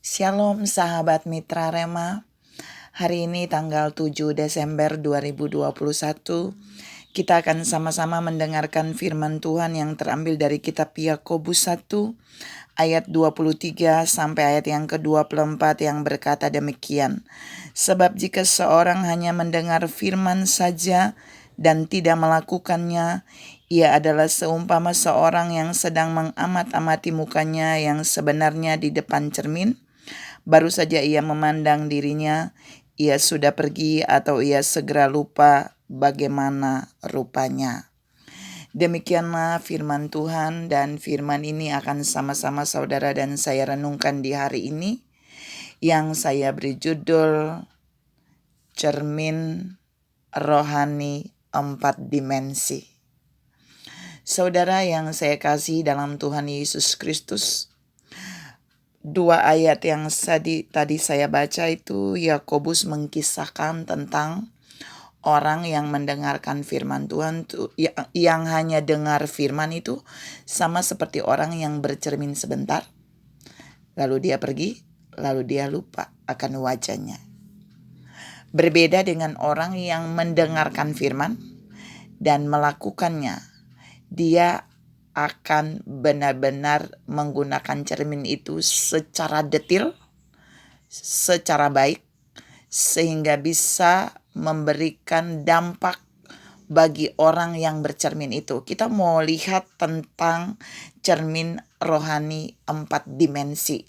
Shalom sahabat Mitra Rema. Hari ini tanggal 7 Desember 2021, kita akan sama-sama mendengarkan firman Tuhan yang terambil dari kitab Yakobus 1 ayat 23 sampai ayat yang ke-24 yang berkata demikian. Sebab jika seorang hanya mendengar firman saja dan tidak melakukannya, ia adalah seumpama seorang yang sedang mengamat-amati mukanya yang sebenarnya di depan cermin. Baru saja ia memandang dirinya, ia sudah pergi atau ia segera lupa bagaimana rupanya. Demikianlah firman Tuhan, dan firman ini akan sama-sama saudara dan saya renungkan di hari ini, yang saya beri judul Cermin Rohani 4 Dimensi. Saudara yang saya kasih dalam Tuhan Yesus Kristus, dua ayat yang tadi saya baca itu Yakobus mengkisahkan tentang orang yang mendengarkan firman Tuhan, yang hanya dengar firman itu sama seperti orang yang bercermin sebentar, lalu dia pergi, lalu dia lupa akan wajahnya. Berbeda dengan orang yang mendengarkan firman dan melakukannya. Dia akan benar-benar menggunakan cermin itu secara detail, secara baik, sehingga bisa memberikan dampak bagi orang yang bercermin itu. Kita mau lihat tentang cermin rohani 4 dimensi.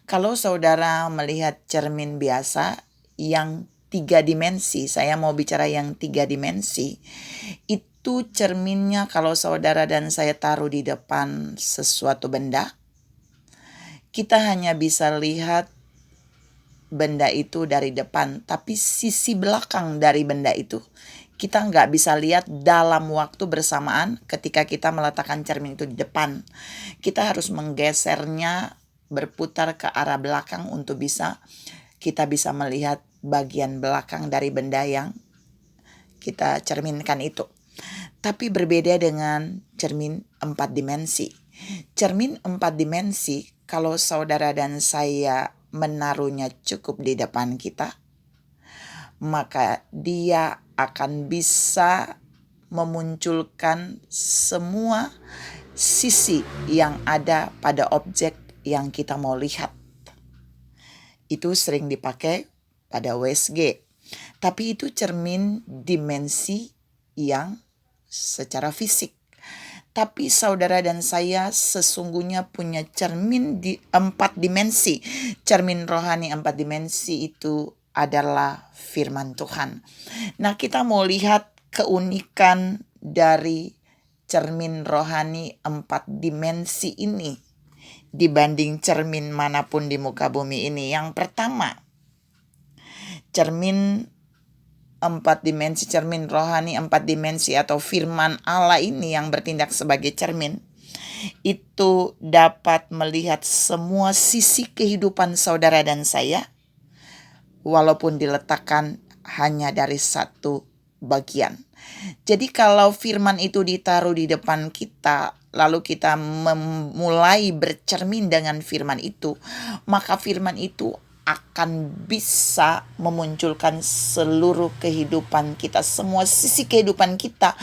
Kalau saudara melihat cermin biasa yang 3 dimensi, saya mau bicara yang 3 dimensi, itu cerminnya kalau saudara dan saya taruh di depan sesuatu benda, kita hanya bisa lihat benda itu dari depan, tapi sisi belakang dari benda itu kita nggak bisa lihat dalam waktu bersamaan ketika kita meletakkan cermin itu di depan. Kita harus menggesernya, berputar ke arah belakang untuk kita bisa melihat bagian belakang dari benda yang kita cerminkan itu. Tapi berbeda dengan cermin 4 dimensi. Cermin 4 dimensi, kalau saudara dan saya menaruhnya cukup di depan kita, maka dia akan bisa memunculkan semua sisi yang ada pada objek yang kita mau lihat. Itu sering dipakai pada USG. Tapi itu cermin dimensi yang secara fisik. Tapi saudara dan saya sesungguhnya punya cermin di 4 dimensi. Cermin rohani 4 dimensi itu adalah firman Tuhan. Nah, kita mau lihat keunikan dari cermin rohani 4 dimensi ini dibanding cermin manapun di muka bumi ini. Yang pertama, cermin 4 dimensi, cermin rohani 4 dimensi atau firman Allah ini yang bertindak sebagai cermin, itu dapat melihat semua sisi kehidupan saudara dan saya, walaupun diletakkan hanya dari satu bagian. Jadi kalau firman itu ditaruh di depan kita, lalu kita memulai bercermin dengan firman itu, maka firman itu akan bisa memunculkan seluruh kehidupan kita. Semua sisi kehidupan kita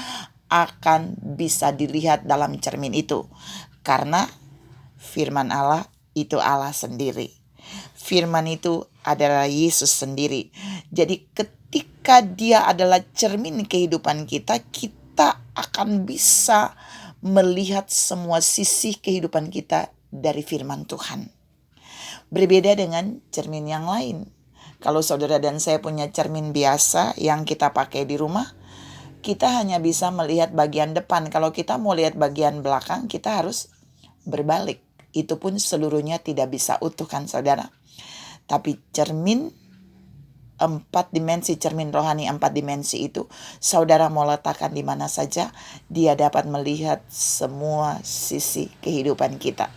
akan bisa dilihat dalam cermin itu. Karena firman Allah itu Allah sendiri. Firman itu adalah Yesus sendiri. Jadi ketika dia adalah cermin kehidupan kita, kita akan bisa melihat semua sisi kehidupan kita dari firman Tuhan. Berbeda dengan cermin yang lain. Kalau saudara dan saya punya cermin biasa yang kita pakai di rumah, kita hanya bisa melihat bagian depan. Kalau kita mau lihat bagian belakang, kita harus berbalik. Itu pun seluruhnya tidak bisa utuh kan saudara. Tapi cermin 4 dimensi, cermin rohani 4 dimensi itu, saudara mau letakkan di mana saja, dia dapat melihat semua sisi kehidupan kita.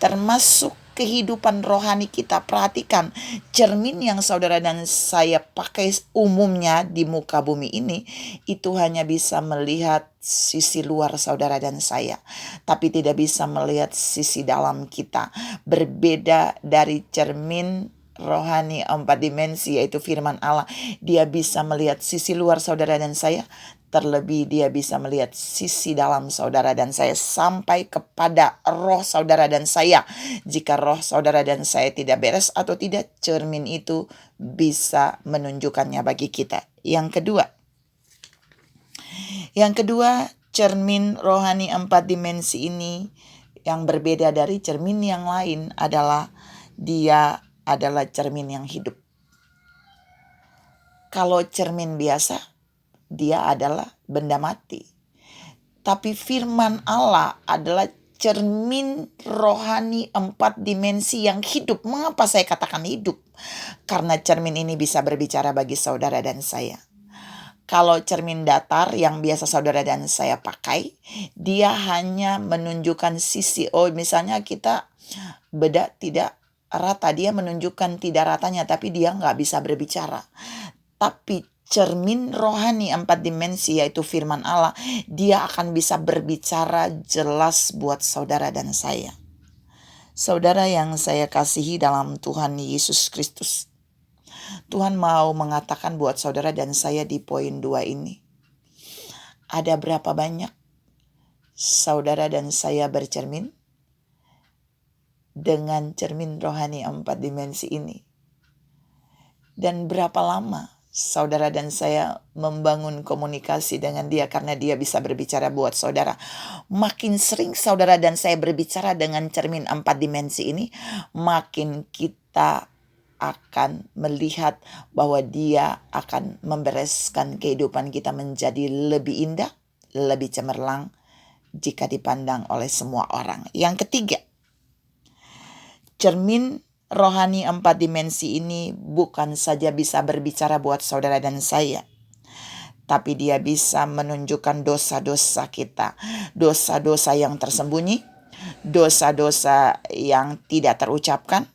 Termasuk kehidupan rohani kita. Perhatikan, cermin yang saudara dan saya pakai umumnya di muka bumi ini, itu hanya bisa melihat sisi luar saudara dan saya, tapi tidak bisa melihat sisi dalam kita. Berbeda dari cermin rohani 4 dimensi, yaitu firman Allah. Dia bisa melihat sisi luar saudara dan saya, terlebih dia bisa melihat sisi dalam saudara dan saya, sampai kepada roh saudara dan saya. Jika roh saudara dan saya tidak beres atau tidak, cermin itu bisa menunjukkannya bagi kita. Yang kedua, cermin rohani 4 dimensi ini yang berbeda dari cermin yang lain adalah dia adalah cermin yang hidup. Kalau cermin biasa, dia adalah benda mati. Tapi firman Allah adalah cermin rohani 4 dimensi yang hidup. Mengapa saya katakan hidup? Karena cermin ini bisa berbicara bagi saudara dan saya. Kalau cermin datar yang biasa saudara dan saya pakai, dia hanya menunjukkan sisi. Misalnya kita beda tidak rata, dia menunjukkan tidak ratanya, tapi dia nggak bisa berbicara. Tapi cermin rohani 4 dimensi, yaitu firman Allah, dia akan bisa berbicara jelas buat saudara dan saya. Saudara yang saya kasihi dalam Tuhan Yesus Kristus, Tuhan mau mengatakan buat saudara dan saya di poin 2 ini. Ada berapa banyak saudara dan saya bercermin dengan cermin rohani 4 dimensi ini? Dan berapa lama saudara dan saya membangun komunikasi dengan dia, karena dia bisa berbicara buat saudara. Makin sering saudara dan saya berbicara dengan cermin 4 dimensi ini, makin kita akan melihat bahwa dia akan membereskan kehidupan kita menjadi lebih indah, lebih cemerlang jika dipandang oleh semua orang. Yang ketiga, cermin rohani 4 dimensi ini bukan saja bisa berbicara buat saudara dan saya, tapi dia bisa menunjukkan dosa-dosa kita, dosa-dosa yang tersembunyi, dosa-dosa yang tidak terucapkan.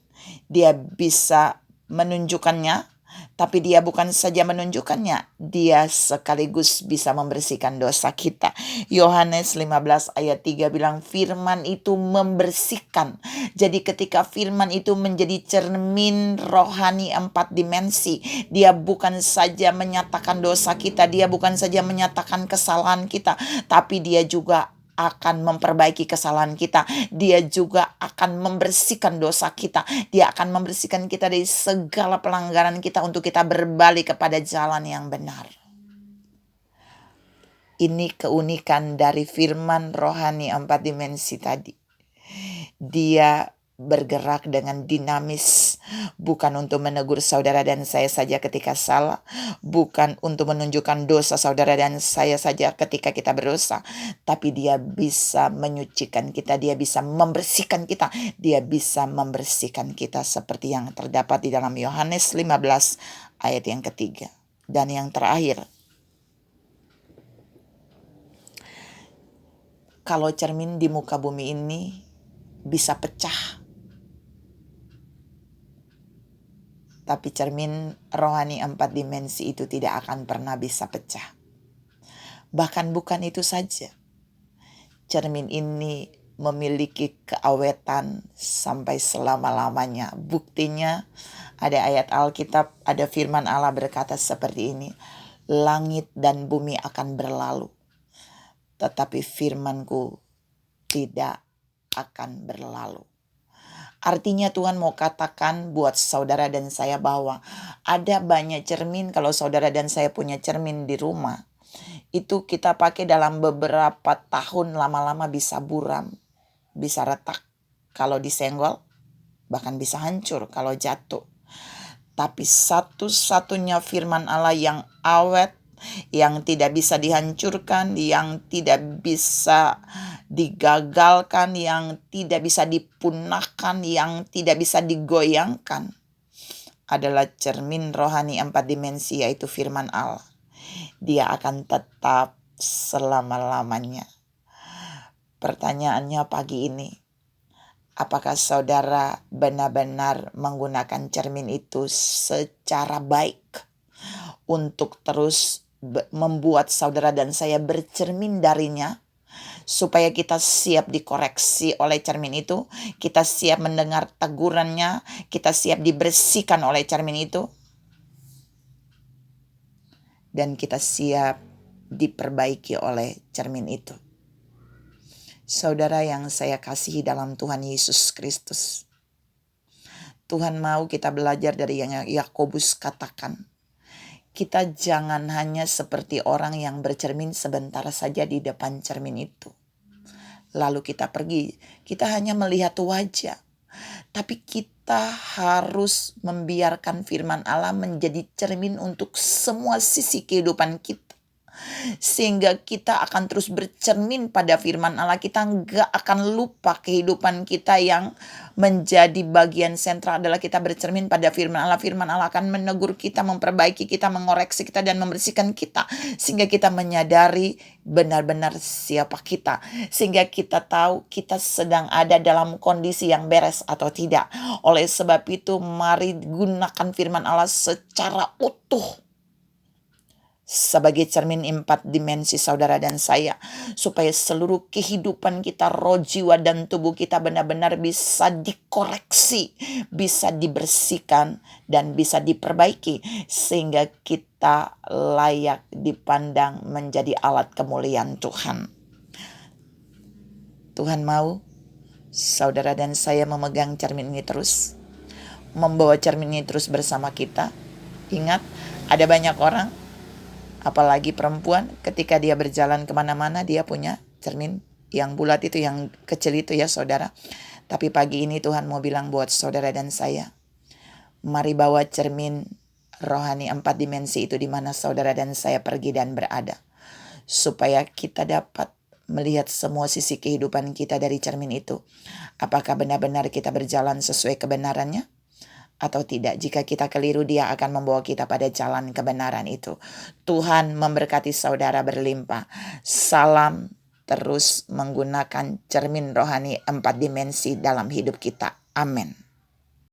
Dia bisa menunjukkannya, tapi dia bukan saja menunjukkannya, dia sekaligus bisa membersihkan dosa kita. Yohanes 15 ayat 3 bilang firman itu membersihkan. Jadi ketika firman itu menjadi cermin rohani 4 dimensi, dia bukan saja menyatakan dosa kita, dia bukan saja menyatakan kesalahan kita, tapi dia juga akan memperbaiki kesalahan kita. Dia juga akan membersihkan dosa kita. Dia akan membersihkan kita dari segala pelanggaran kita untuk kita berbalik kepada jalan yang benar. Ini keunikan dari firman rohani 4 dimensi tadi. Dia bergerak dengan dinamis, bukan untuk menegur saudara dan saya saja ketika salah, bukan untuk menunjukkan dosa saudara dan saya saja ketika kita berdosa, tapi dia bisa menyucikan kita, dia bisa membersihkan kita, dia bisa membersihkan kita seperti yang terdapat di dalam Yohanes 15 ayat yang ketiga. Dan yang terakhir, kalau cermin di muka bumi ini bisa pecah, tapi cermin rohani 4 dimensi itu tidak akan pernah bisa pecah. Bahkan bukan itu saja, cermin ini memiliki keawetan sampai selama-lamanya. Buktinya ada ayat Alkitab, ada firman Allah berkata seperti ini, langit dan bumi akan berlalu, tetapi firmanku tidak akan berlalu. Artinya Tuhan mau katakan buat saudara dan saya bahwa ada banyak cermin. Kalau saudara dan saya punya cermin di rumah, itu kita pakai dalam beberapa tahun, lama-lama bisa buram, bisa retak kalau disenggol, bahkan bisa hancur kalau jatuh. Tapi satu-satunya firman Allah yang awet, yang tidak bisa dihancurkan, yang tidak bisa digagalkan, yang tidak bisa dipunahkan, yang tidak bisa digoyangkan, adalah cermin rohani 4 dimensi, yaitu firman Allah. Dia akan tetap selama-lamanya. Pertanyaannya pagi ini, Apakah saudara benar-benar menggunakan cermin itu secara baik untuk terus membuat saudara dan saya bercermin darinya, supaya kita siap dikoreksi oleh cermin itu, kita siap mendengar tegurannya, kita siap dibersihkan oleh cermin itu, dan kita siap diperbaiki oleh cermin itu. Saudara yang saya kasihi dalam Tuhan Yesus Kristus, Tuhan mau kita belajar dari yang Yakobus katakan. Kita jangan hanya seperti orang yang bercermin sebentar saja di depan cermin itu. Lalu kita pergi, kita hanya melihat wajah. Tapi kita harus membiarkan firman Allah menjadi cermin untuk semua sisi kehidupan kita. Sehingga kita akan terus bercermin pada firman Allah. Kita nggak akan lupa kehidupan kita yang menjadi bagian sentral adalah kita bercermin pada firman Allah. Firman Allah akan menegur kita, memperbaiki kita, mengoreksi kita, dan membersihkan kita. Sehingga kita menyadari benar-benar siapa kita. Sehingga kita tahu kita sedang ada dalam kondisi yang beres atau tidak. Oleh sebab itu mari gunakan firman Allah secara utuh sebagai cermin 4 dimensi saudara dan saya, supaya seluruh kehidupan kita, roh, jiwa, dan tubuh kita benar-benar bisa dikoreksi, bisa dibersihkan, dan bisa diperbaiki, sehingga kita layak dipandang menjadi alat kemuliaan Tuhan. Tuhan mau saudara dan saya memegang cermin ini terus, membawa cermin ini terus bersama kita. Ingat, ada banyak orang, apalagi perempuan, ketika dia berjalan kemana-mana dia punya cermin yang bulat itu, yang kecil itu ya saudara. Tapi pagi ini Tuhan mau bilang buat saudara dan saya, mari bawa cermin rohani 4 dimensi itu di mana saudara dan saya pergi dan berada, supaya kita dapat melihat semua sisi kehidupan kita dari cermin itu. Apakah benar-benar kita berjalan sesuai kebenarannya atau tidak? Jika kita keliru, dia akan membawa kita pada jalan kebenaran itu. Tuhan memberkati saudara berlimpah. Salam terus menggunakan cermin rohani 4 dimensi dalam hidup kita. Amin.